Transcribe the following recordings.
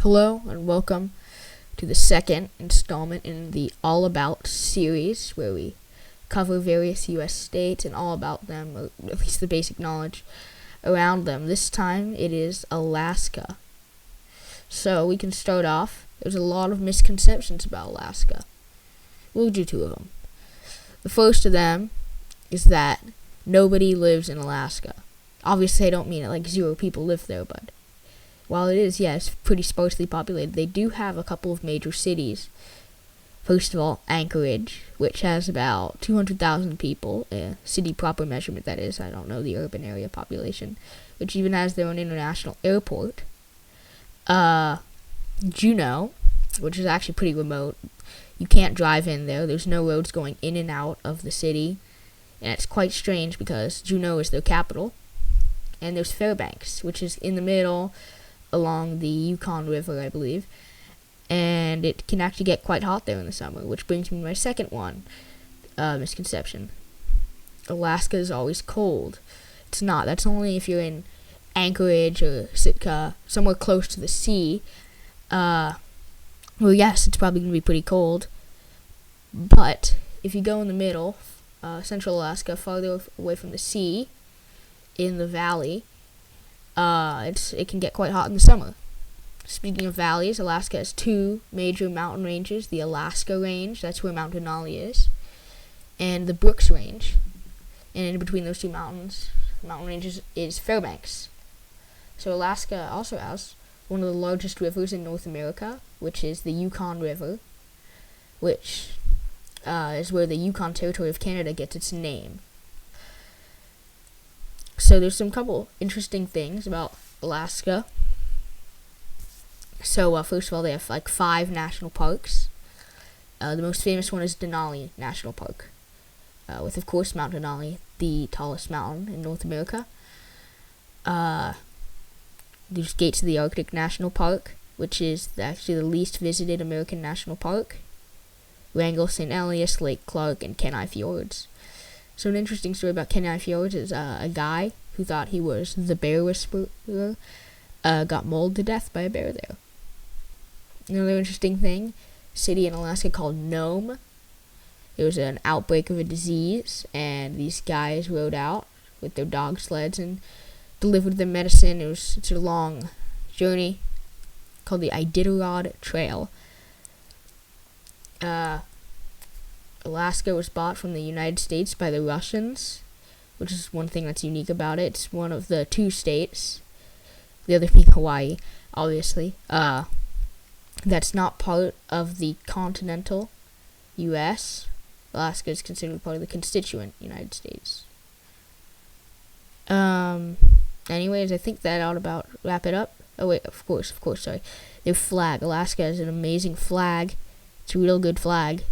Hello and welcome to the second installment in the All About series, where we cover various U.S. states and all about them, or at least the basic knowledge around them. This time it is Alaska. So we can start off. There's a lot of misconceptions about Alaska. We'll do two of them. The first of them is that nobody lives in Alaska. Obviously I don't mean it like 0 people live there, but while it is, yes, pretty sparsely populated, they do have a couple of major cities. First of all, Anchorage, which has about 200,000 people, a city proper measurement that is, I don't know the urban area population, which even has their own international airport. Juneau, which is actually pretty remote. You can't drive in there. There's no roads going in and out of the city. And it's quite strange because Juneau is their capital. And there's Fairbanks, which is in the middle along the Yukon River, I believe. And it can actually get quite hot there in the summer, which brings me to my second misconception. Alaska is always cold. It's not. That's only if you're in Anchorage or Sitka, somewhere close to the sea. Well, yes, it's probably going to be pretty cold. But if you go in the middle, central Alaska, farther away from the sea, in the valley, it can get quite hot in the summer. Speaking of valleys, Alaska has 2 major mountain ranges. The Alaska Range, that's where Mount Denali is, and the Brooks Range. And in between those 2 mountain ranges is Fairbanks. So Alaska also has one of the largest rivers in North America, which is the Yukon River, which is where the Yukon Territory of Canada gets its name. So there's some couple interesting things about Alaska. So first of all, they have like 5 national parks. The most famous one is Denali National Park, with of course Mount Denali, the tallest mountain in North America. There's Gates of the Arctic National Park, which is actually the least visited American national park. Wrangell, St. Elias, Lake Clark, and Kenai Fjords. So an interesting story about Kenai Fjords is a guy who thought he was the bear whisperer got mauled to death by a bear there. Another interesting thing, city in Alaska called Nome. There was an outbreak of a disease, and these guys rode out with their dog sleds and delivered them medicine. It's a long journey called the Iditarod Trail. Alaska was bought from the United States by the Russians, which is one thing that's unique about it. It's one of the 2 states, the other being Hawaii, obviously, that's not part of the continental U.S. Alaska is considered part of the constituent United States. Anyways, I think that ought about wrap it up. Oh wait, of course, sorry. Their flag. Alaska has an amazing flag. It's a real good flag.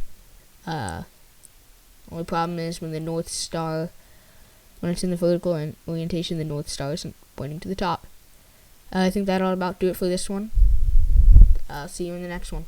Only problem is when it's in the vertical orientation, the North Star isn't pointing to the top. I think that ought about do it for this one. I'll see you in the next one.